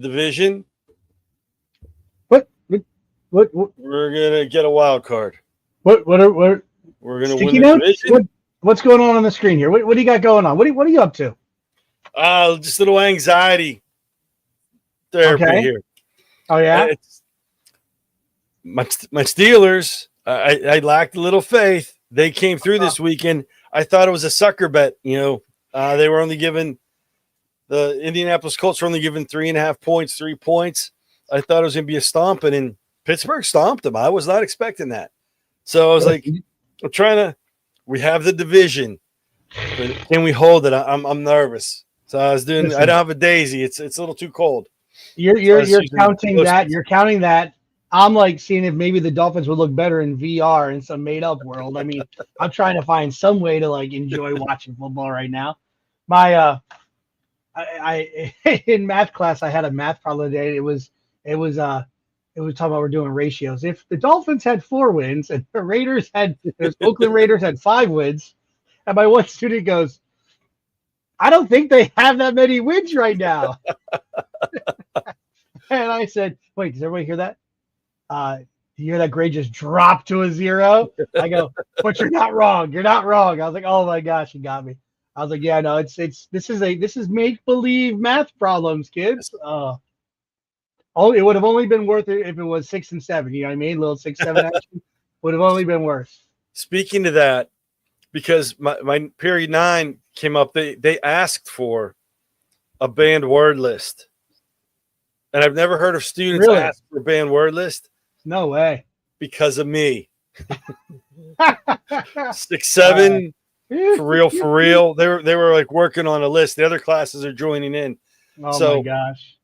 division. What? What? We're gonna get a wild card. We're gonna win the division. What's going on the screen here? What do you got going on? What are you up to? Just a little anxiety therapy here. Oh yeah. My Steelers. I lacked a little faith. They came through this weekend. I thought it was a sucker bet. They were only given the Indianapolis Colts were only given 3.5 points, 3 points. I thought it was going to be a stomping, and Pittsburgh stomped them. I was not expecting that. So I was like, we have the division, but can we hold it? I'm nervous. So I was doing. I don't have a daisy. It's a little too cold. You're counting that. You're counting that. I'm like seeing if maybe the Dolphins would look better in VR in some made up world. I mean, I'm trying to find some way to like enjoy watching football right now. My I in math class I had a math problem today. It was talking about we're doing ratios. If the Dolphins had 4 wins and the Oakland Raiders had 5 wins, and my one student goes, I don't think they have that many wins right now. And I said, wait, does everybody hear that? You hear that grade just drop to a 0? I go, but you're not wrong. You're not wrong. I was like, oh my gosh, you got me. I was like, yeah, no, this is make believe math problems, kids. It would have only been worth it if it was 6 and 7. You know what I mean? Little 6, 7 action would have only been worse. Speaking to that, because my period 9 came up, they asked for a banned word list, and I've never heard of students ask for a banned word list. No way. Because of me. 6, 7, for real. They were like working on a list. The other classes are joining in. Oh my gosh.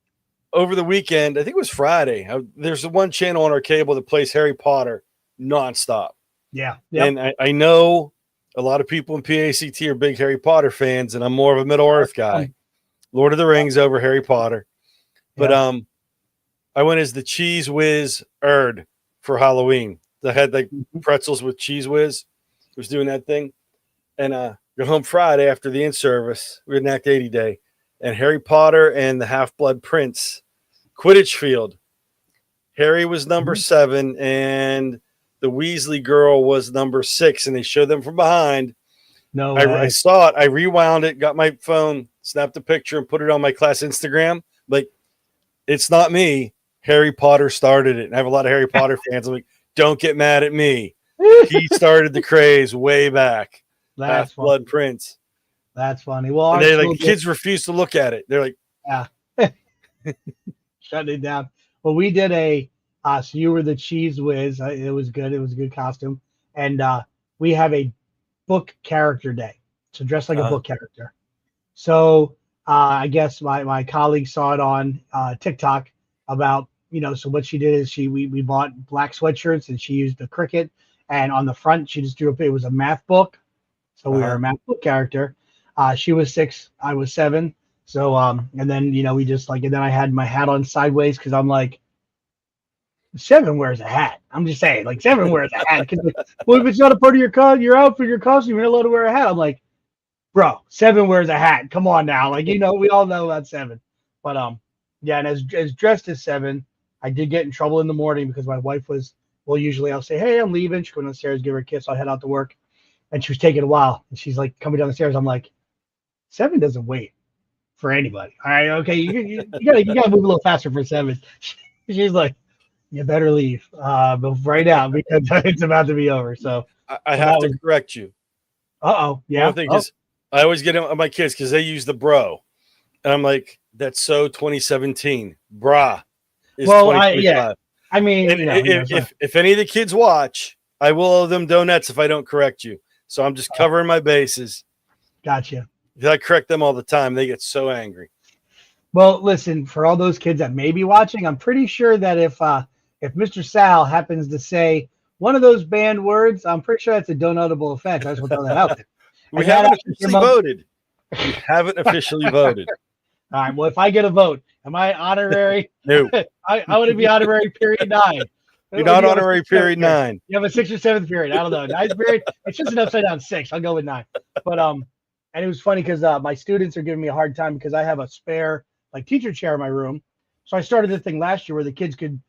Over the weekend, I think it was Friday, there's the one channel on our cable that plays Harry Potter nonstop. Yeah. Yep. And I know a lot of people in PAECT are big Harry Potter fans, and I'm more of a Middle Earth guy. Lord of the Rings over Harry Potter. But I went as the Cheese Whiz Erd for Halloween. I had like pretzels with Cheese Whiz. I was doing that thing. And got home Friday after the in-service. We had an Act 80 day. And Harry Potter and the Half-Blood Prince Quidditch field. Harry was number 7, and the Weasley girl was number 6, and they showed them from behind. No way. I saw it. I rewound it, got my phone, snapped a picture, and put it on my class Instagram. Like, it's not me. Harry Potter started it. And I have a lot of Harry Potter fans. I'm like, don't get mad at me. He started the craze way back. Half-Blood Prince. That's funny. Well, kids refuse to look at it. They're like, shutting it down. Well, we did so you were the Cheese Whiz. It was good. It was a good costume. And we have a book character day. So dress like a book character. So I guess my colleague saw it on TikTok about, so what she did is we bought black sweatshirts, and she used a Cricut, and on the front she just drew it was a math book. So we were a math book character. She was 6, I was 7. So and then we just and then I had my hat on sideways because I'm like, 7 wears a hat. I'm just saying, 7 wears a hat. Well, if it's not a part of your outfit, your costume, you're not allowed to wear a hat. I'm like, bro, 7 wears a hat. Come on now, we all know about 7. But yeah, and as dressed as 7, I did get in trouble in the morning because my wife was. Well, usually I'll say, hey, I'm leaving. She's going downstairs, give her a kiss. I'll head out to work, and she was taking a while. And she's like coming down the stairs. I'm like, 7 doesn't wait for anybody. All right, okay, you gotta move a little faster for 7. She's like, you better leave right now because it's about to be over. So I have to correct you. Yeah. One thing is, I always get on my kids because they use the bro, and I'm like, that's so 2017. Brah is 2025. I mean, if any of the kids watch, I will owe them donuts if I don't correct you. So I'm just covering my bases. Gotcha. If I correct them all the time, they get so angry. Well, listen, for all those kids that may be watching, I'm pretty sure that if Mr. Sal happens to say one of those banned words, I'm pretty sure that's a donutable offense. I just want to throw that out there. We haven't officially voted. We haven't officially voted. All right. Well, if I get a vote, am I honorary? No. I want to be honorary period 9. You're not honorary period 9. You have a 6th or 7th period. I don't know. 9th period. It's just an upside down 6. I'll go with 9. But and it was funny because my students are giving me a hard time because I have a spare teacher chair in my room, So I started the thing last year where the kids could,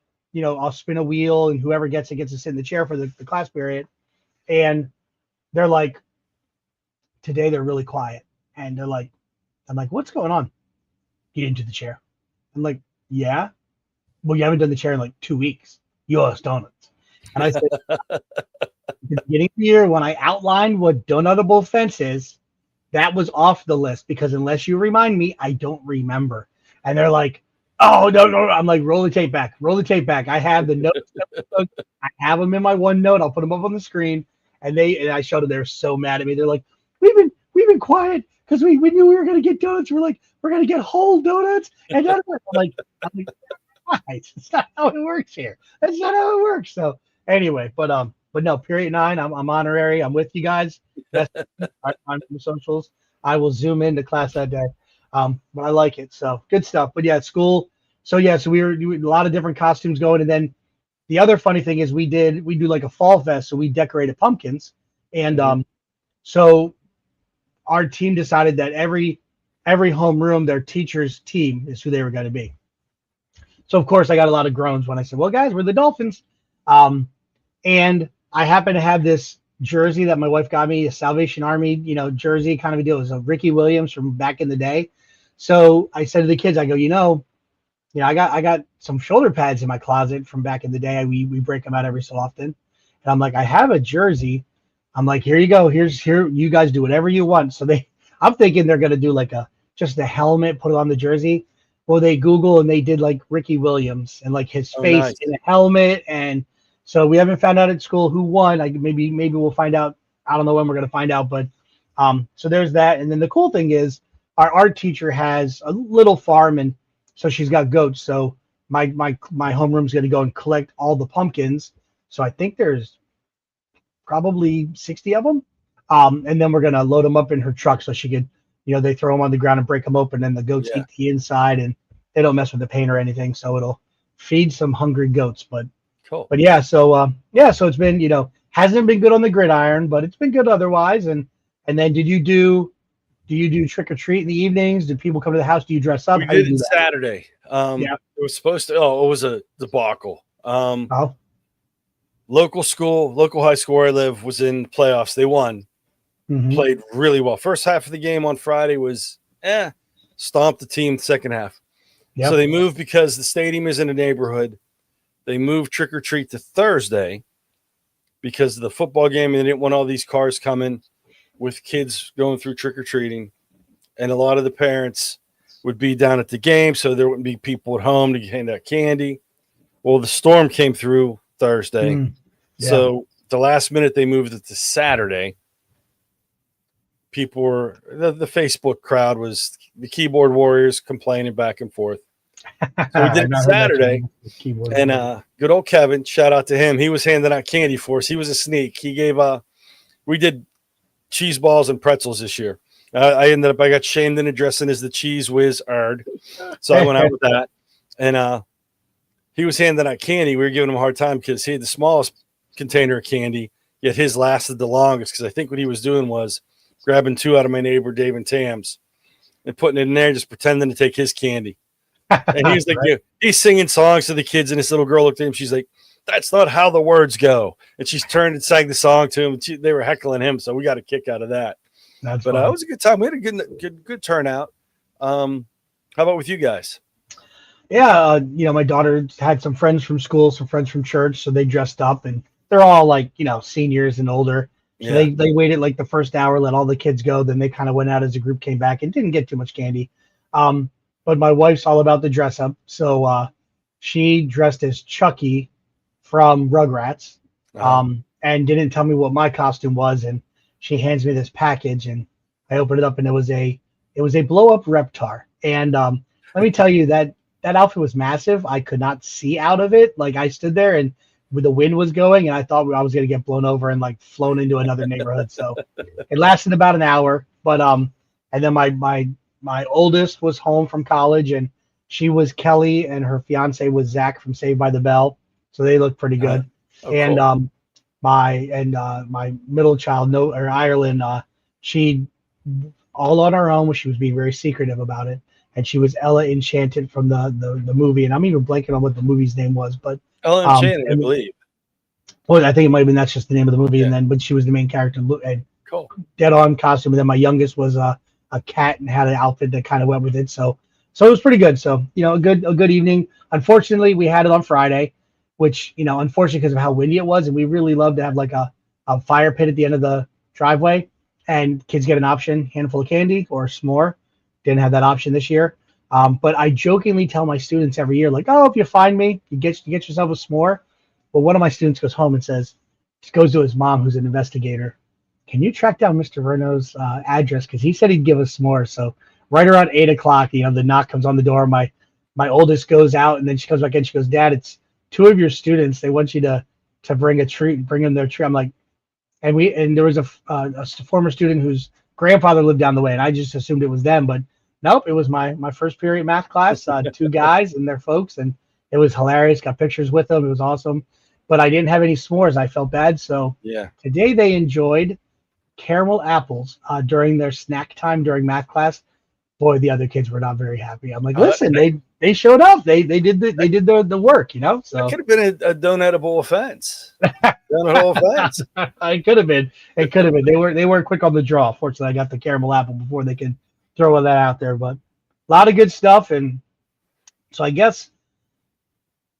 I'll spin a wheel and whoever gets it gets to sit in the chair for the class period. And they're like, today they're really quiet. And I'm like, what's going on? Get into the chair. I'm like, yeah. Well, you haven't done the chair in like 2 weeks. You owe us donuts. And I said, at the beginning of the year, when I outlined what donutable offense is, that was off the list because unless you remind me, I don't remember. And they're like, oh, no. I'm like, roll the tape back. I have the notes. I have them in my OneNote. I'll put them up on the screen. And I showed them. They're so mad at me. They're like, we've been quiet because we knew we were going to get donuts. We're like, we're going to get whole donuts. And I'm like, it's not how it works here. That's not how it works. So anyway, but no, period 9. I'm honorary. I'm with you guys. That's on the socials. I will zoom into class that day. But I like it. So good stuff. But yeah, school. So yeah, so we were doing a lot of different costumes going. And then the other funny thing is we do like a fall fest. So we decorated pumpkins. And so our team decided that every homeroom, their teacher's team is who they were going to be. So of course I got a lot of groans when I said, well, guys, we're the Dolphins. And I happen to have this jersey that my wife got me, a Salvation Army, jersey kind of a deal. It was a Ricky Williams from back in the day. So I said to the kids, I go, I got some shoulder pads in my closet from back in the day. We break them out every so often. And I'm like, I have a jersey. I'm like, here you go. Here, you guys do whatever you want. So I'm thinking they're going to do like just a helmet, put it on the jersey. Well, they Google and they did like Ricky Williams and like his face in a helmet. And so we haven't found out at school who won. Maybe we'll find out. I don't know when we're going to find out, but so there's that. And then the cool thing is our art teacher has a little farm, and so she's got goats. So my homeroom's going to go and collect all the pumpkins. So I think there's probably 60 of them. And then we're going to load them up in her truck so she could, they throw them on the ground and break them open, and the goats eat the inside, and they don't mess with the paint or anything. So it'll feed some hungry goats. But cool. But yeah, so it's been, hasn't been good on the gridiron, but it's been good otherwise. And then do you do trick or treat in the evenings? Do people come to the house? Do you dress up? We did it Saturday. It was supposed to. Oh, it was a debacle. Local high school where I live was in playoffs. They won. Mm-hmm. Played really well. First half of the game on Friday was stomped the team. Second half. Yep. So they moved because the stadium is in a neighborhood. They moved trick or treat to Thursday because of the football game, and they didn't want all these cars coming with kids going through trick or treating. And a lot of the parents would be down at the game, so there wouldn't be people at home to hand out candy. Well, the storm came through Thursday. So the last minute they moved it to Saturday. People were the Facebook crowd was the keyboard warriors complaining back and forth. So we did it Saturday, and good old Kevin, shout out to him. He was handing out candy for us. He was a sneak. He gave we did cheese balls and pretzels this year. I got shamed into dressing as the cheese whiz ard, so I went out with that. And he was handing out candy. We were giving him a hard time because he had the smallest container of candy, yet his lasted the longest. Because I think what he was doing was grabbing 2 out of my neighbor Dave and Tam's and putting it in there, just pretending to take his candy. And he's like, he's singing songs to the kids, and this little girl looked at him. She's like, "That's not how the words go." And she's turned and sang the song to him. And they were heckling him, so we got a kick out of that. But it was a good time. We had a good turnout. How about with you guys? Yeah, my daughter had some friends from school, some friends from church, so they dressed up, and they're all like, seniors and older. So they waited like the first hour, let all the kids go. Then they kind of went out as a group, came back, and didn't get too much candy. But my wife's all about the dress up. So she dressed as Chucky from Rugrats and didn't tell me what my costume was. And she hands me this package, and I opened it up, and it was a blow up Reptar. And let me tell you that outfit was massive. I could not see out of it. Like I stood there and the wind was going, and I thought I was going to get blown over and like flown into another neighborhood. So it lasted about an hour. But and then my oldest was home from college, and she was Kelly, and her fiance was Zach from Saved by the Bell. So they looked pretty good. And cool. My middle child, Ireland, she all on her own. She was being very secretive about it, and she was Ella Enchanted from the movie. And I'm even blanking on what the movie's name was, but Ella Enchanted, I believe. Well, I think it might have been that's just the name of the movie, Yeah. and then but she was the main character, and Cool. dead on costume. And then my youngest was a cat and had an outfit that kind of went with it. So it was pretty good. So a good evening. Unfortunately, we had it on Friday, which unfortunately because of how windy it was, and we really love to have like a fire pit at the end of the driveway, and kids get an option, handful of candy or s'more. Didn't have that option this year. But I jokingly tell my students every year, like, oh, if you find me, you get yourself a s'more. Well, one of my students goes home and goes to his mom, who's an investigator. Can you track down Mr. Verno's address? Because he said he'd give us s'mores. So right around 8 o'clock, the knock comes on the door. My oldest goes out, and then she comes back in. She goes, Dad, it's 2 of your students. They want you to bring a treat, bring them their treat. I'm like, and there was a former student whose grandfather lived down the way, and I just assumed it was them, but nope, it was my first period math class. 2 guys and their folks, and it was hilarious. Got pictures with them. It was awesome. But I didn't have any s'mores. I felt bad. So today they enjoyed caramel apples during their snack time during math class. Boy, the other kids were not very happy. I'm like, listen, they showed up. They did the work, So that could have been a donatable offense. Donatable offense. It could have been. It could have been. They weren't quick on the draw. Fortunately, I got the caramel apple before they could throw that out there. But a lot of good stuff. And so I guess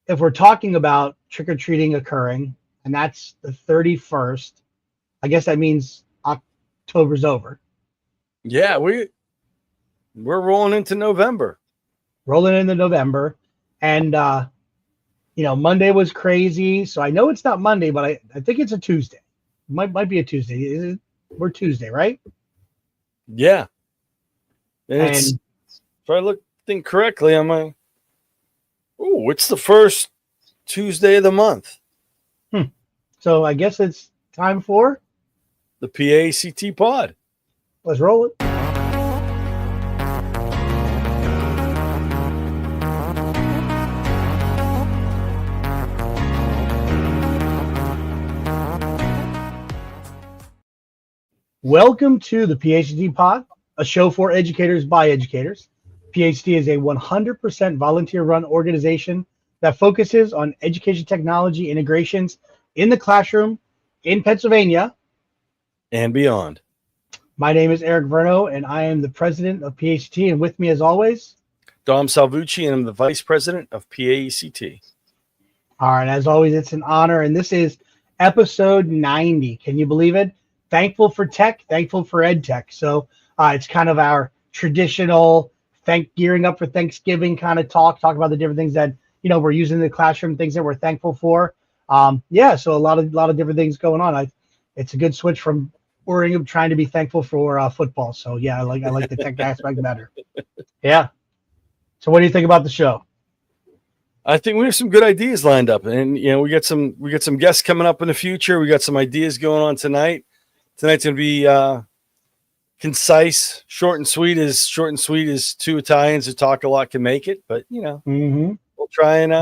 if we're talking about trick-or-treating occurring, and that's the 31st, I guess that means October's over. Yeah, we're rolling into November. And Monday was crazy. So I know it's not Monday, but I think it's a Tuesday. Might be a Tuesday. We're Tuesday, right? Yeah. And if I think correctly, I'm like, oh, it's the first Tuesday of the month. So I guess it's time for the PAECT Pod. Let's roll it. Welcome to the PAECT Pod, a show for educators by educators. PAECT is a 100% volunteer-run organization that focuses on education technology integrations in the classroom in Pennsylvania and beyond. My name is Eric Verno, and I am the president of PAECT. And with me, as always, Dom Salvucci, and I'm the vice president of PAECT. All right, as always, it's an honor, and this is episode 90. Can you believe it? Thankful for tech, thankful for EdTech. So it's kind of our traditional gearing up for Thanksgiving kind of talk about the different things that we're using in the classroom, things that we're thankful for. So a lot of different things going on. It's a good switch from worrying trying to be thankful for football. So yeah, I like the tech aspect better. Yeah. So what do you think about the show? I think we have some good ideas lined up, and we got some guests coming up in the future. We got some ideas going on tonight. Tonight's going to be concise, short and sweet as 2 Italians who talk a lot can make it. But we'll try and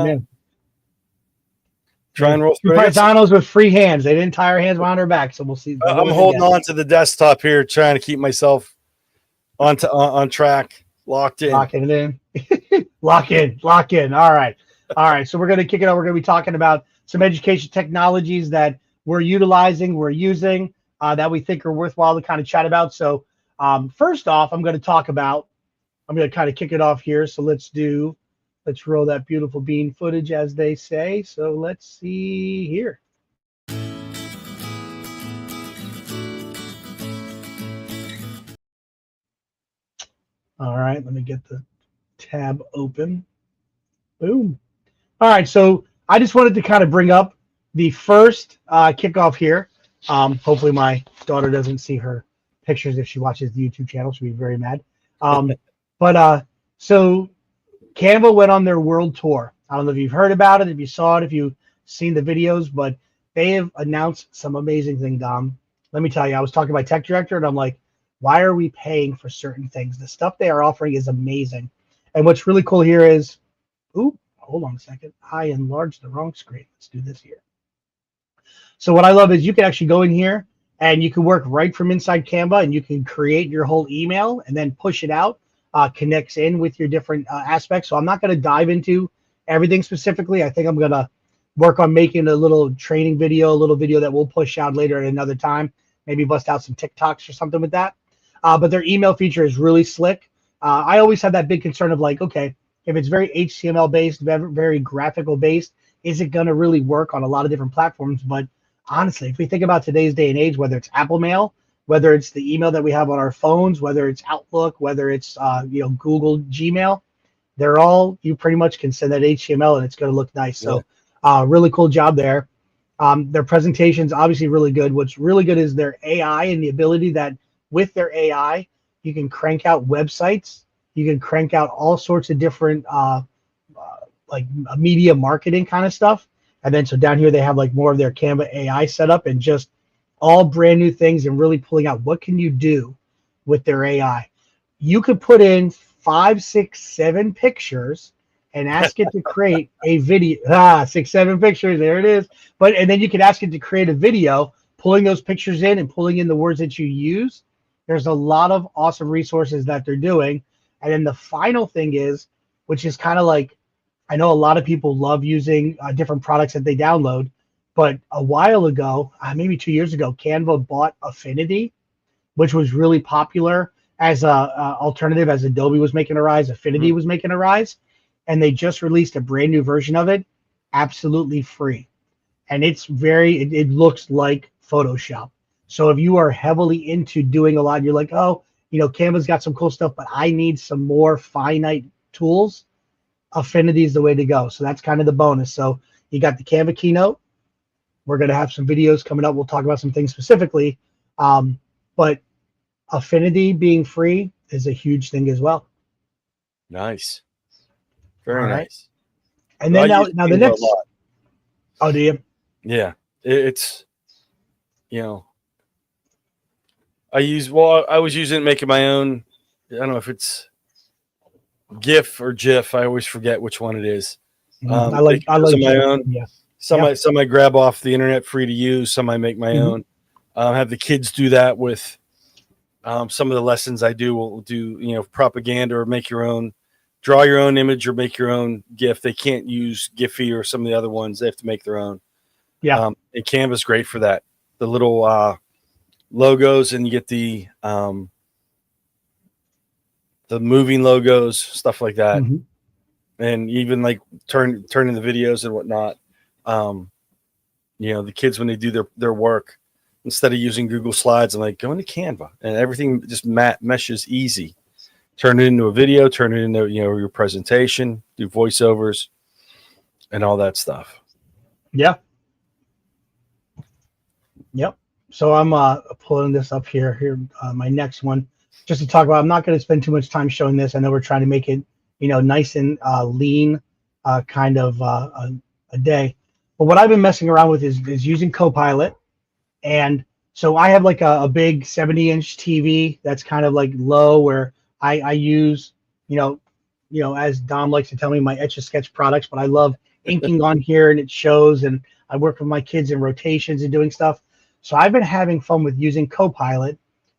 roll through. Paisanos with free hands. They didn't tie our hands behind our back, so we'll see. I'm holding on to the desktop here, trying to keep myself on track, locked in. Locking it in. Lock in. All right. So we're going to kick it off. We're going to be talking about some education technologies that we're utilizing, we're using, that we think are worthwhile to kind of chat about. So first off, I'm going to kind of kick it off here. So let's roll that beautiful bean footage, as they say. So let's see here. All right, let me get the tab open. Boom. All right, so I just wanted to kind of bring up the first kickoff here. Hopefully my daughter doesn't see her pictures if she watches the YouTube channel. She'll be very mad. So Canva went on their world tour. I don't know if you've heard about it, if you saw it, if you've seen the videos, but they have announced some amazing thing, Dom. Let me tell you, I was talking to my tech director, and I'm like, why are we paying for certain things? The stuff they are offering is amazing. And what's really cool here is, hold on a second. I enlarged the wrong screen. Let's do this here. So what I love is you can actually go in here and you can work right from inside Canva, and you can create your whole email and then push it out connects in with your different aspects. So I'm not going to dive into everything specifically. I think I'm going to work on making a little training video, a little video that we'll push out later at another time. Maybe bust out some TikToks or something with that. But their email feature is really slick. I always have that big concern of like, okay, if it's very HTML based, very graphical based, is it going to really work on a lot of different platforms? But honestly, if we think about today's day and age, whether it's Apple Mail, whether it's the email that we have on our phones, whether it's Outlook, whether it's Google Gmail, they're all, you pretty much can send that HTML and it's going to look nice. So really cool job there. Their presentation's obviously really good. What's really good is their AI and the ability that with their AI, you can crank out websites. You can crank out all sorts of different like media marketing kind of stuff. And then so down here, they have like more of their Canva AI setup and just all brand new things and really pulling out what can you do with their AI. You could put in 5, 6, 7 pictures and ask it to create a video. 6, 7 pictures, there it is. And then you can ask it to create a video, pulling those pictures in and pulling in the words that you use. There's a lot of awesome resources that they're doing. And then the final thing is, which is kind of like, I know a lot of people love using different products that they download, but a while ago, maybe 2 years ago, Canva bought Affinity, which was really popular as a alternative as Adobe was making a rise, Affinity was making a rise, and they just released a brand new version of it, absolutely free. And it's it looks like Photoshop. So if you are heavily into doing a lot, you're like, oh, Canva's got some cool stuff, but I need some more finite tools, Affinity is the way to go. So that's kind of the bonus. So you got the Canva keynote. We're going to have some videos coming up. We'll talk about some things specifically. But Affinity being free is a huge thing as well. Nice. Very nice. And then now the next. Oh, do you? Yeah. It's, I was using it making my own. I don't know if it's GIF or GIF. I always forget which one it is. I like my own. Yeah. Some I grab off the internet free to use. Some I make my own. Have the kids do that with some of the lessons I do. We'll do propaganda or make your own, draw your own image or make your own GIF. They can't use Giphy or some of the other ones. They have to make their own. Yeah. And Canva's great for that. The little logos, and you get the moving logos, stuff like that, and even like turning the videos and whatnot. The kids, when they do their work, instead of using Google Slides, I'm like, go into Canva, and everything just meshes easy. Turn it into a video, turn it into your presentation, do voiceovers, and all that stuff. Yeah. Yep. So I'm pulling this up here, my next one, just to talk about. I'm not going to spend too much time showing this. I know we're trying to make it, nice and lean, kind of a day. But what I've been messing around with is using Copilot. And so I have like a big 70-inch TV that's kind of like low, where I use, as Dom likes to tell me, my Etch-a-Sketch products, but I love inking on here and it shows, and I work with my kids in rotations and doing stuff. So I've been having fun with using Copilot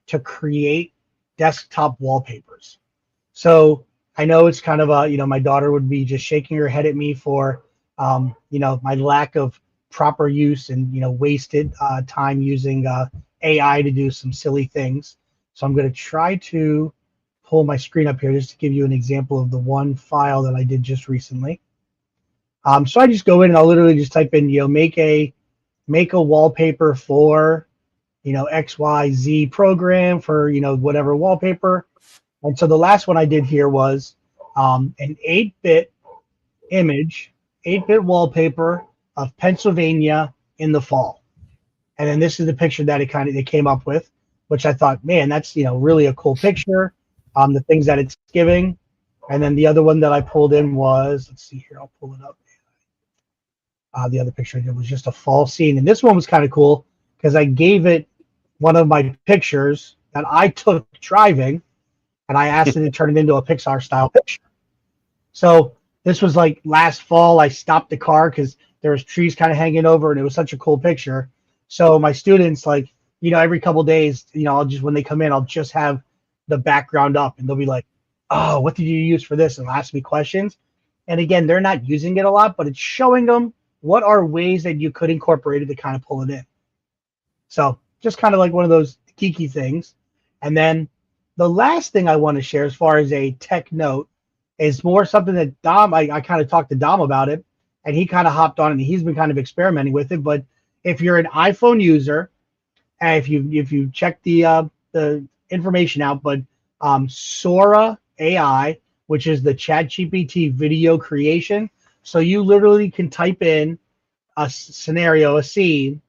to create desktop wallpapers. So I know it's kind of my daughter would be just shaking her head at me for, my lack of proper use and, wasted time using AI to do some silly things. So I'm going to try to pull my screen up here just to give you an example of the one file that I did just recently. So I just go in and I'll literally just type in, make a wallpaper for, XYZ program for, whatever wallpaper. And so the last one I did here was an 8-bit image, 8-bit wallpaper of Pennsylvania in the fall. And then this is the picture that it came up with, which I thought, man, that's, really a cool picture. The things that it's giving. And then the other one that I pulled in was, let's see here, I'll pull it up. The other picture I did was just a fall scene. And this one was kind of cool because I gave it one of my pictures that I took driving, and I asked it to turn it into a Pixar style picture. So this was like last fall. I stopped the car because there was trees kind of hanging over, and it was such a cool picture. So my students, every couple of days, I'll just, when they come in, I'll just have the background up, and they'll be like, oh, what did you use for this? And they'll ask me questions. And again, they're not using it a lot, but it's showing them what are ways that you could incorporate it to kind of pull it in. So just kind of like one of those geeky things. And then the last thing I want to share as far as a tech note is more something that Dom, I kind of talked to Dom about it, and he kind of hopped on it, and he's been kind of experimenting with it. But if you're an iPhone user, and if you check the information out, but Sora AI, which is the ChatGPT video creation, so you literally can type in a scenario, a scene,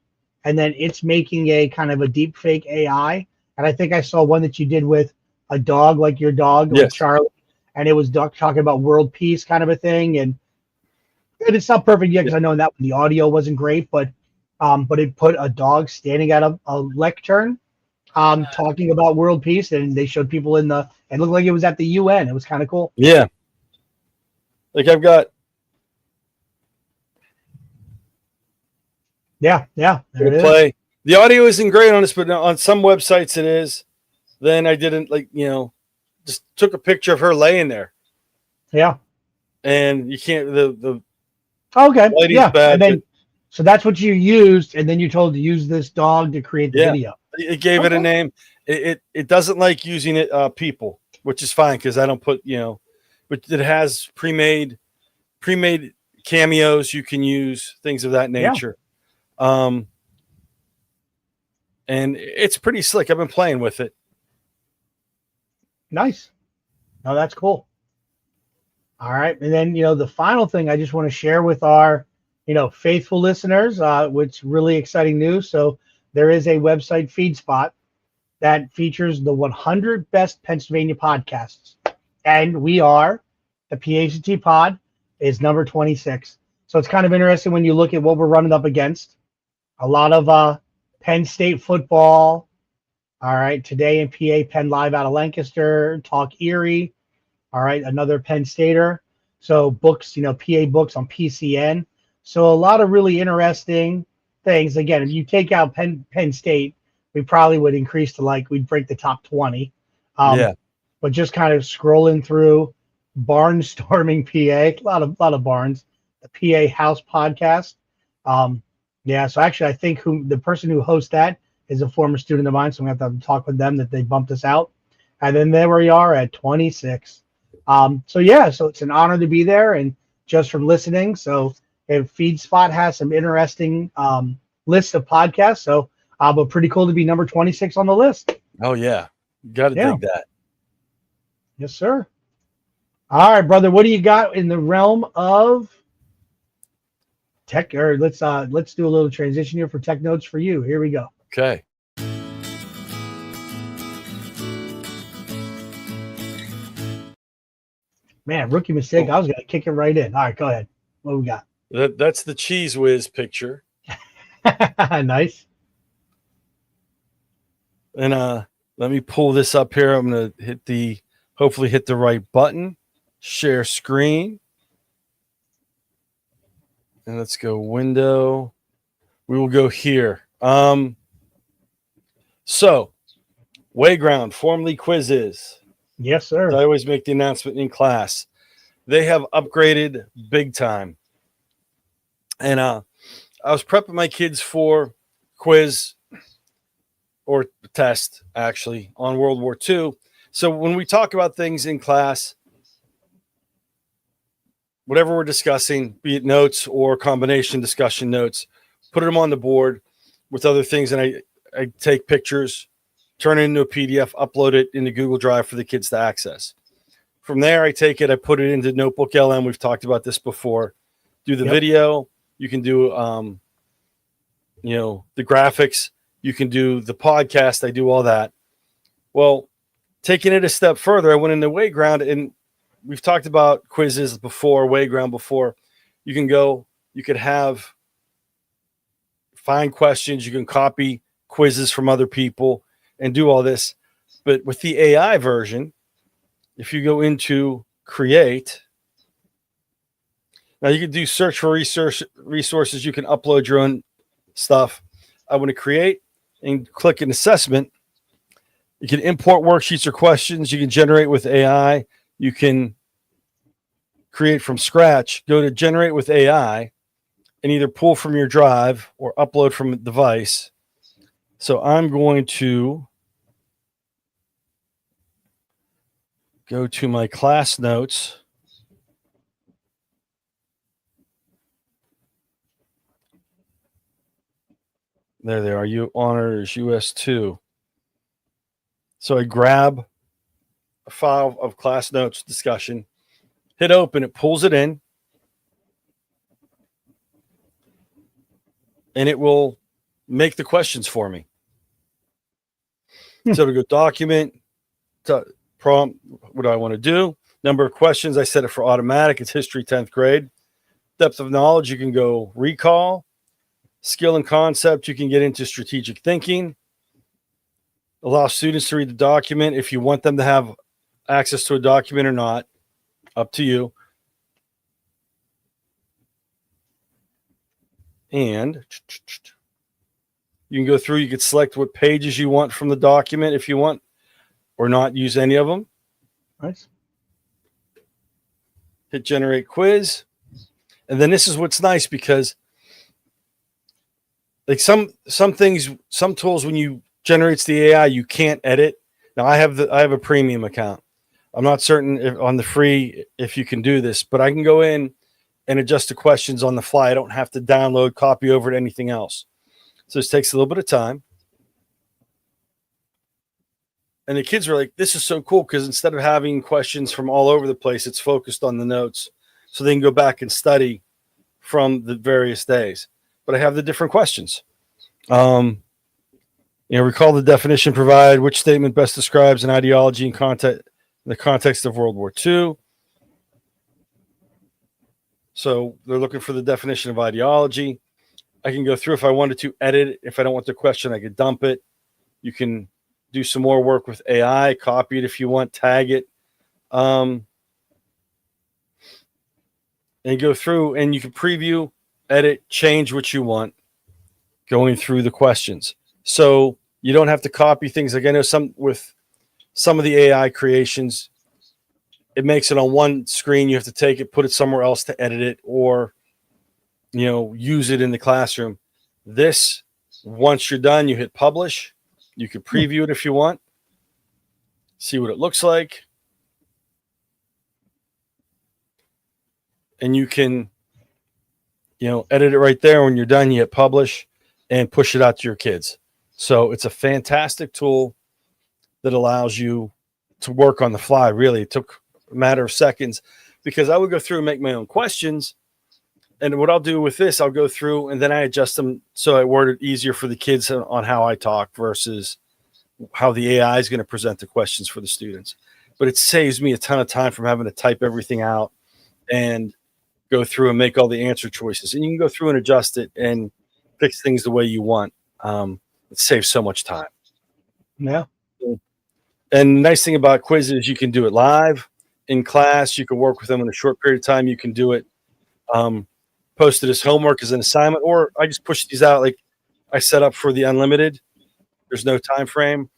and then it's making a kind of a deep fake AI. And I think I saw one that you did with a dog, like your dog, Yes. with Charlie, and it was talking about world peace kind of a thing. And it's not perfect yet because I know in that one the audio wasn't great, but it put a dog standing at a lectern talking about world peace, and they showed people it looked like it was at the UN. It was kind of cool. Yeah. Like I've got. Yeah. There it is. Play. The audio isn't great on this, but on some websites it is. Then I didn't just took a picture of her laying there. Yeah. And you can't the okay. lighting's bad. And then, so that's what you used, and then you told to use this dog to create the video. It gave it a name. It doesn't like using it people, which is fine because I don't put but it has pre-made cameos you can use, things of that nature. And it's pretty slick. I've been playing with it. Nice. No, that's cool. All right. And then, the final thing I just want to share with our, faithful listeners, which really exciting news. So there is a website, FeedSpot, that features the 100 best Pennsylvania podcasts. And we are, the PAECT Pod is number 26. So it's kind of interesting when you look at what we're running up against. A lot of Penn State football. All right. Today in PA, Penn Live out of Lancaster, Talk Erie. All right. Another Penn Stater. So books, PA books on PCN. So a lot of really interesting things. Again, if you take out Penn State, we probably would increase to we'd break the top 20. But just kind of scrolling through barnstorming PA, a lot of barns, the PA House podcast. So actually I think the person who hosts that is a former student of mine. So I'm going to have to talk with them that they bumped us out. And then there we are at 26. So it's an honor to be there, and just from listening. So if FeedSpot has some interesting lists of podcasts. So but pretty cool to be number 26 on the list. Oh yeah. Got to dig that. Yes, sir. All right, brother. What do you got in the realm of tech? Or let's do a little transition here for tech notes for you. Here we go. Okay. Man, rookie mistake. I was gonna kick it right in. All right, go ahead. What we got? That's the Cheese Whiz picture. Nice. And let me pull this up here. I'm gonna hopefully hit the right button. Share screen. And let's go window. We will go here. So Wayground, formerly Quizzes. Yes, sir. I always make the announcement in class. They have upgraded big time. And I was prepping my kids for quiz or test, actually, on World War II. So when we talk about things in class, whatever we're discussing, be it notes or combination discussion notes, put them on the board with other things. And I take pictures, turn it into a PDF, upload it into Google Drive for the kids to access. From there, I take it, I put it into Notebook LM. We've talked about this before. Do the video. You can do, the graphics. You can do the podcast. I do all that. Well, taking it a step further, I went into Wayground, and we've talked about quizzes before, Wayground before. You can go, you could find questions. You can copy quizzes from other people and do all this. But with the AI version, if you go into create, now you can do search for resources. You can upload your own stuff. I want to create and click an assessment. You can import worksheets or questions you can generate with AI. you can create from scratch, go to generate with AI, and either pull from your drive or upload from a device. So I'm going to go to my class notes. There they are. You honors US2. So I grab a file of class notes discussion, hit open, it pulls it in, and it will make the questions for me. So to go document, to prompt, what do I want to do? Number of questions, I set it for automatic. It's history 10th grade. Depth of knowledge, you can go recall. Skill and concept, you can get into strategic thinking. Allow students to read the document if you want them to have access to a document or not. Up to you. And you can go through, you could select what pages you want from the document if you want, or not use any of them. Nice. Hit generate quiz. And then this is what's nice, because like some things, some tools, when you generates the AI, you can't edit. Now I have a premium account. I'm not certain if on the free if you can do this, but I can go in and adjust the questions on the fly. I don't have to download, copy over to anything else. So this takes a little bit of time. And the kids are like, this is so cool, because instead of having questions from all over the place, it's focused on the notes. So they can go back and study from the various days. But I have the different questions. Recall the definition provided. Which statement best describes an ideology in the context of World War II? So they're looking for the definition of ideology. I can go through if I wanted to edit it. If I don't want the question, I could dump it. You can do some more work with AI, copy it if you want, tag it. And go through, and you can preview, edit, change what you want going through the questions. So you don't have to copy things. Like I know with some of the AI creations, it makes it on one screen. You have to take it, put it somewhere else to edit it, or use it in the classroom. This, once you're done, you hit publish. You can preview it if you want, see what it looks like. And you can, edit it right there. When you're done, you hit publish and push it out to your kids. So it's a fantastic tool that allows you to work on the fly. Really, it took a matter of seconds, because I would go through and make my own questions. And what I'll do with this, I'll go through and then I adjust them so I word it easier for the kids on how I talk versus how the AI is going to present the questions for the students. But it saves me a ton of time from having to type everything out and go through and make all the answer choices. And you can go through and adjust it and fix things the way you want. It saves so much time. Yeah. And the nice thing about quizzes is you can do it live in class. You can work with them in a short period of time. You can do it posted as homework as an assignment, or I just push these out. Like I set up for the unlimited. There's no time frame.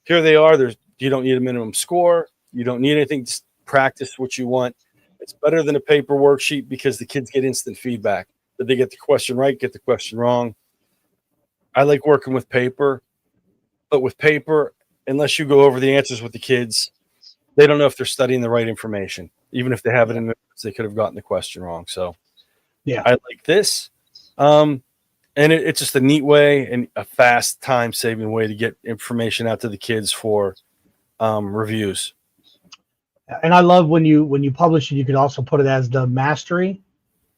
Here they are. You don't need a minimum score. You don't need anything. Just practice what you want. It's better than a paper worksheet, because the kids get instant feedback. Did they get the question right? Get the question wrong? I like working with paper, but with paper, unless you go over the answers with the kids, they don't know if they're studying the right information. Even if they have it in the notes, they could have gotten the question wrong. So yeah, I like this. And it's just a neat way and a fast time-saving way to get information out to the kids for reviews. And I love when you publish it, you could also put it as the mastery,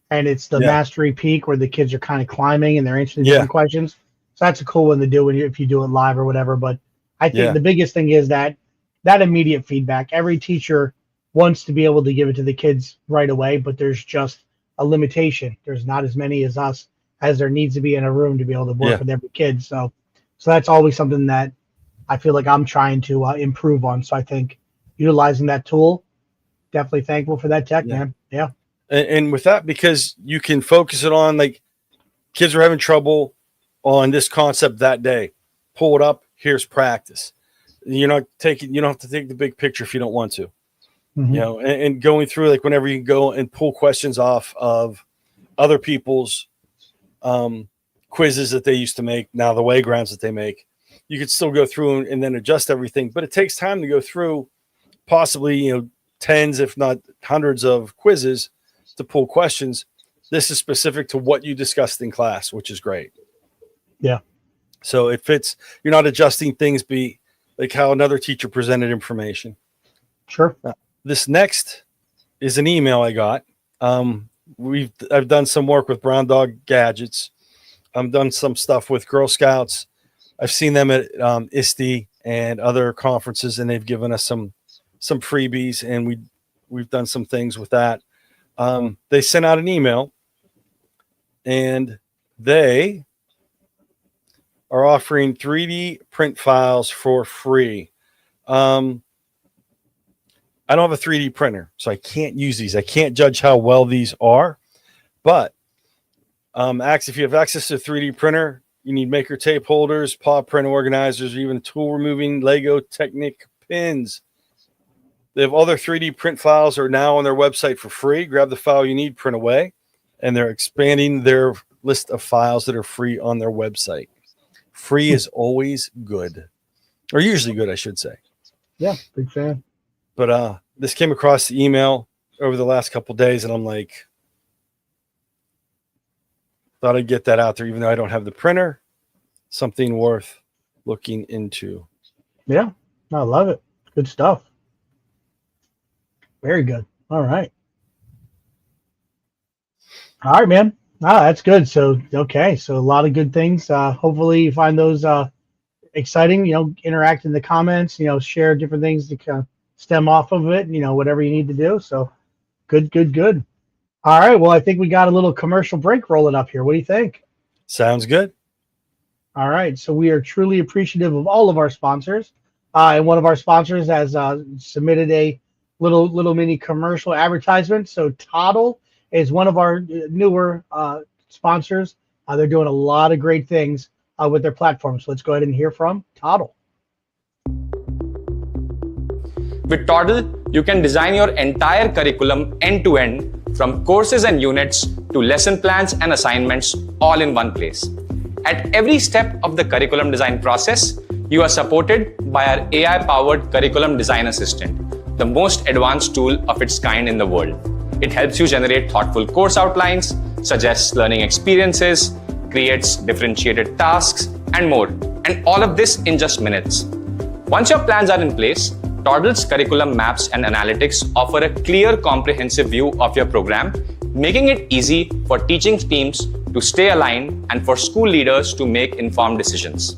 and it's the mastery peak where the kids are kind of climbing and they're answering different questions. So that's a cool one to do if you do it live or whatever. But I think the biggest thing is that immediate feedback. Every teacher wants to be able to give it to the kids right away, but there's just a limitation. There's not as many as us as there needs to be in a room to be able to work with every kid. So that's always something that I feel like I'm trying to improve on. So I think utilizing that tool, definitely thankful for that tech, man. Yeah. And with that, because you can focus it on, like, kids are having trouble on this concept that day. Pull it up. Here's practice. You don't have to take the big picture if you don't want to. you know, and going through, like, whenever you go and pull questions off of other people's quizzes that they used to make, now the waygrounds that they make, you could still go through and then adjust everything. But it takes time to go through possibly, you know, tens, if not hundreds of quizzes to pull questions. This is specific to what you discussed in class, which is great. Yeah. So it fits. You're not adjusting things be like how another teacher presented information. Sure. This next is an email I got. I've done some work with Brown Dog Gadgets. I've done some stuff with Girl Scouts. I've seen them at ISTE and other conferences, and they've given us some freebies, and we've done some things with that. They sent out an email, and they are offering 3D print files for free. I don't have a 3D printer, so I can't use these. I can't judge how well these are, but if you have access to a 3D printer, you need maker tape holders, paw print organizers, or even tool removing Lego Technic pins. They have other 3D print files are now on their website for free. Grab the file you need, print away, and they're expanding their list of files that are free on their website. Free is always good, or usually good, I should say. Yeah, big fan. But this came across the email over the last couple of days, and I'm like, thought I'd get that out there, even though I don't have the printer. Something worth looking into. Yeah, I love it. Good stuff. Very good. All right. All right, man. That's good. So, okay. So a lot of good things. Hopefully you find those exciting, you know, interact in the comments, you know, share different things to kind of stem off of it, you know, whatever you need to do. So good. All right. Well, I think we got a little commercial break rolling up here. What do you think? Sounds good. All right. So we are truly appreciative of all of our sponsors. And one of our sponsors has submitted a little mini commercial advertisement. So Toddle is one of our newer sponsors. They're doing a lot of great things with their platform. So let's go ahead and hear from Toddle. With Toddle, you can design your entire curriculum end-to-end, from courses and units to lesson plans and assignments, all in one place. At every step of the curriculum design process, you are supported by our AI-powered Curriculum Design Assistant, the most advanced tool of its kind in the world. It helps you generate thoughtful course outlines, suggests learning experiences, creates differentiated tasks, and more. And all of this in just minutes. Once your plans are in place, Toddle's curriculum maps and analytics offer a clear, comprehensive view of your program, making it easy for teaching teams to stay aligned and for school leaders to make informed decisions.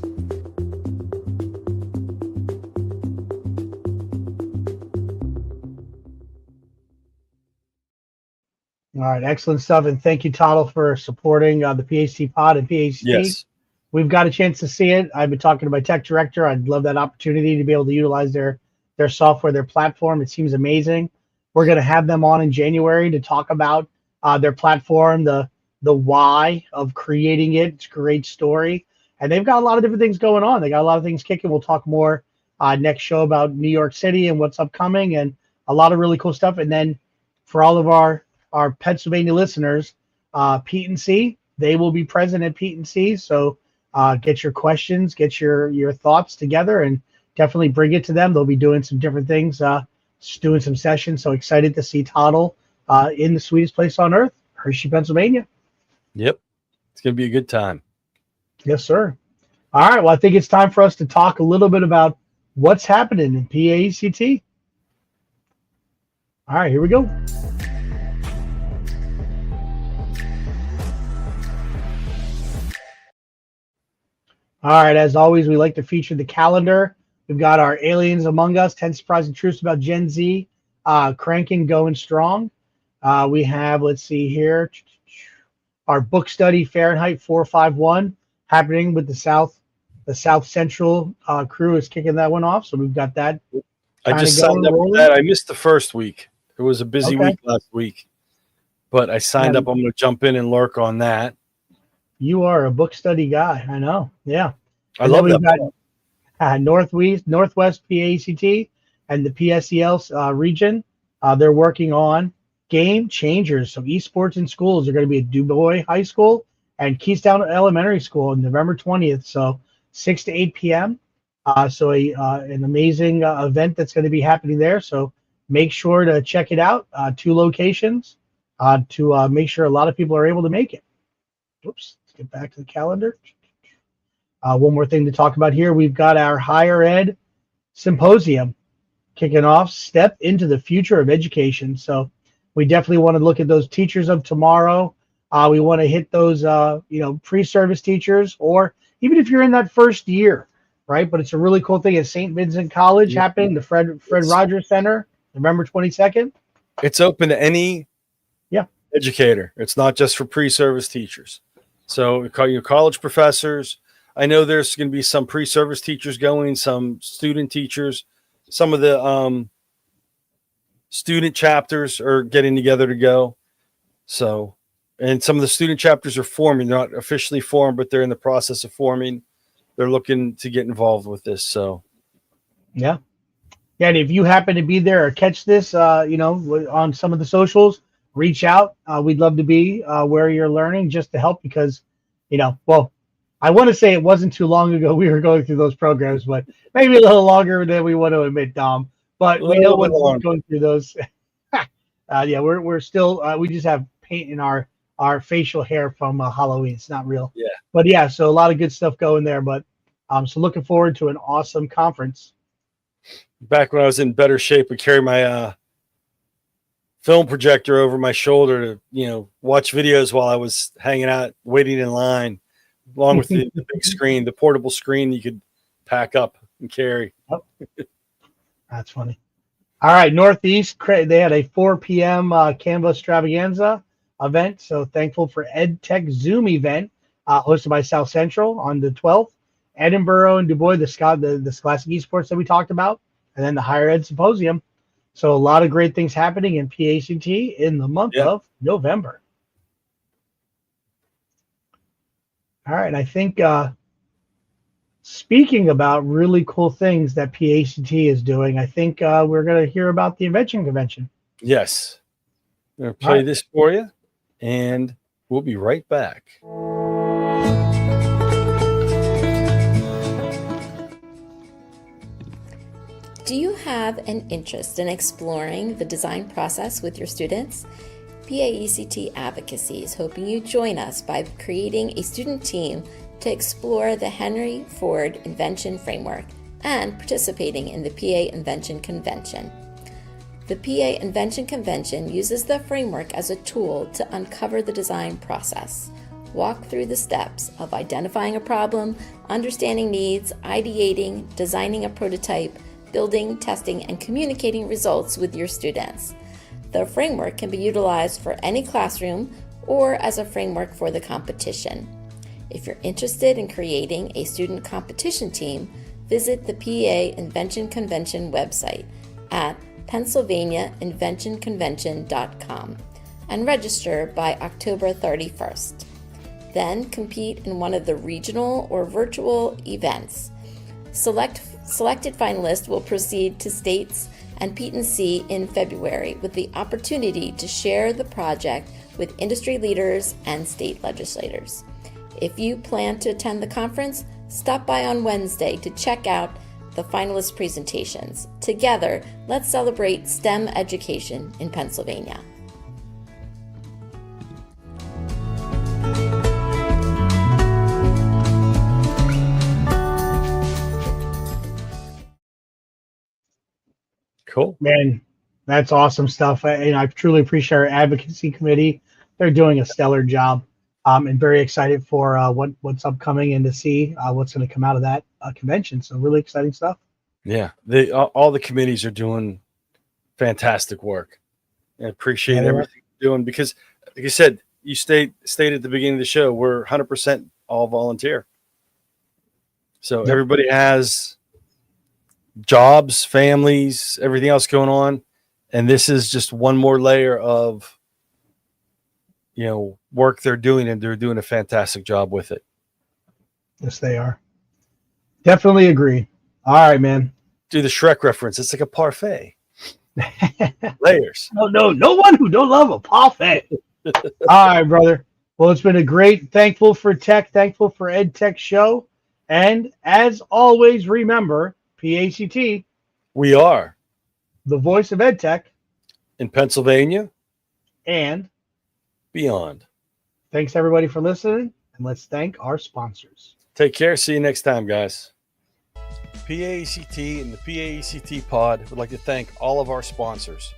All right, excellent stuff. And thank you, Toddle, for supporting the PAECT Pod and PAECT. Yes. We've got a chance to see it. I've been talking to my tech director. I'd love that opportunity to be able to utilize their software, their platform. It seems amazing. We're going to have them on in January to talk about their platform, the why of creating it. It's a great story. And they've got a lot of different things going on. They got a lot of things kicking. We'll talk more next show about New York City and what's upcoming and a lot of really cool stuff. And then for all of our Pennsylvania listeners, Pete and C, they will be present at Pete and C. So get your questions, get your thoughts together, and definitely bring it to them. They'll be doing some different things, doing some sessions. So excited to see Toddle in the sweetest place on earth, Hershey, Pennsylvania. Yep. It's going to be a good time. Yes, sir. All right. Well, I think it's time for us to talk a little bit about what's happening in PAECT. All right, here we go. All right, as always, we like to feature the calendar. We've got our Aliens Among Us, 10 Surprising Truths About Gen Z, cranking, going strong. We have, let's see here, our book study, Fahrenheit 451, happening with the South Central crew is kicking that one off. So we've got that. I just signed up for that. I missed the first week. It was a busy week last week, but I signed up. I'm going to jump in and lurk on that. You are a book study guy. I know. Yeah. I love that. Northwest PAECT and the PSEL region. They're working on game changers. So esports in schools are going to be at DuBois High School and Keystone Elementary School on November 20th. So 6 to 8 p.m. So an amazing event that's going to be happening there. So make sure to check it out. 2 locations to make sure a lot of people are able to make it. Oops, let's get back to the calendar. One more thing to talk about here. We've got our higher ed symposium kicking off, Step into the Future of Education. So we definitely want to look at those teachers of tomorrow. We want to hit those, pre-service teachers, or even if you're in that first year, right? But it's a really cool thing at St. Vincent College happening, the Fred Rogers Center, November 22nd. It's open to any educator. It's not just for pre-service teachers. So call your college professors. I know there's going to be some pre-service teachers going, some student teachers, some of the student chapters are getting together to go. So, and some of the student chapters are forming. They're not officially formed, but they're in the process of forming. They're looking to get involved with this. So, yeah. And if you happen to be there or catch this, on some of the socials, reach out. We'd love to be where you're learning just to help because, I want to say it wasn't too long ago we were going through those programs, but maybe a little longer than we want to admit, Dom. But we know what's going through those. We're still, we just have paint in our facial hair from Halloween. It's not real. Yeah. But yeah, so a lot of good stuff going there. But so looking forward to an awesome conference. Back when I was in better shape, I carry my film projector over my shoulder to, watch videos while I was hanging out, waiting in line, along with the big screen, the portable screen you could pack up and carry. Oh. That's funny. All right, Northeast, they had a 4 p.m. Canva extravaganza event. So thankful for EdTech Zoom event hosted by South Central on the 12th. Edinburgh and DuBois, the Scholastic Esports that we talked about, and then the Higher Ed Symposium. So a lot of great things happening in PAECT in the month of November. All right, I think speaking about really cool things that PAECT is doing, I think we're going to hear about the Invention Convention. Yes. I'm going to play this for you, and we'll be right back. Do you have an interest in exploring the design process with your students? PAECT Advocacy is hoping you join us by creating a student team to explore the Henry Ford Invention Framework and participating in the PA Invention Convention. The PA Invention Convention uses the framework as a tool to uncover the design process. Walk through the steps of identifying a problem, understanding needs, ideating, designing a prototype, building, testing, and communicating results with your students. The framework can be utilized for any classroom or as a framework for the competition. If you're interested in creating a student competition team, visit the PA Invention Convention website at PennsylvaniaInventionConvention.com and register by October 31st. Then compete in one of the regional or virtual events. Selected finalists will proceed to states and P&C in February with the opportunity to share the project with industry leaders and state legislators. If you plan to attend the conference, stop by on Wednesday to check out the finalist presentations. Together, let's celebrate STEM education in Pennsylvania. Cool. Man, that's awesome stuff. I truly appreciate our advocacy committee. They're doing a stellar job. And very excited for what's upcoming and to see what's going to come out of that convention. So really exciting stuff. Yeah, all the committees are doing fantastic work. I appreciate everything you're doing because, like you said, you stated at the beginning of the show, we're 100% all volunteer. So everybody has jobs, families, everything else going on, and this is just one more layer of work they're doing, and they're doing a fantastic job with it. Yes, they are. Definitely agree. All right, man. Do the Shrek reference. It's like a parfait. Layers. No one who don't love a parfait. All right, brother. Well, it's been a great thankful for EdTech show. And as always, remember, PAECT, We are the voice of EdTech, in Pennsylvania and beyond. thanks everybody for listening, and let's thank our sponsors. Take care. See you next time, guys. PAECT and the PAECT Pod would like to thank all of our sponsors.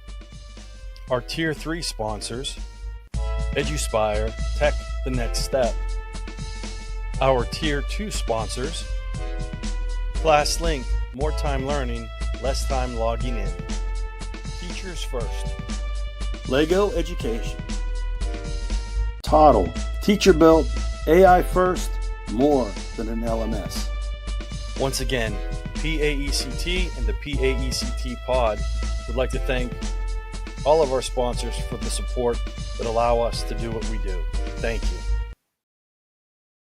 Our Tier 3 sponsors, EduSpire, Tech the Next Step. Our Tier 2 sponsors, ClassLink, more time learning, less time logging in. Teachers First. Lego Education. Toddle, teacher built, AI first, more than an LMS. Once again, PAECT and the PAECT Pod would like to thank all of our sponsors for the support that allow us to do what we do. Thank you.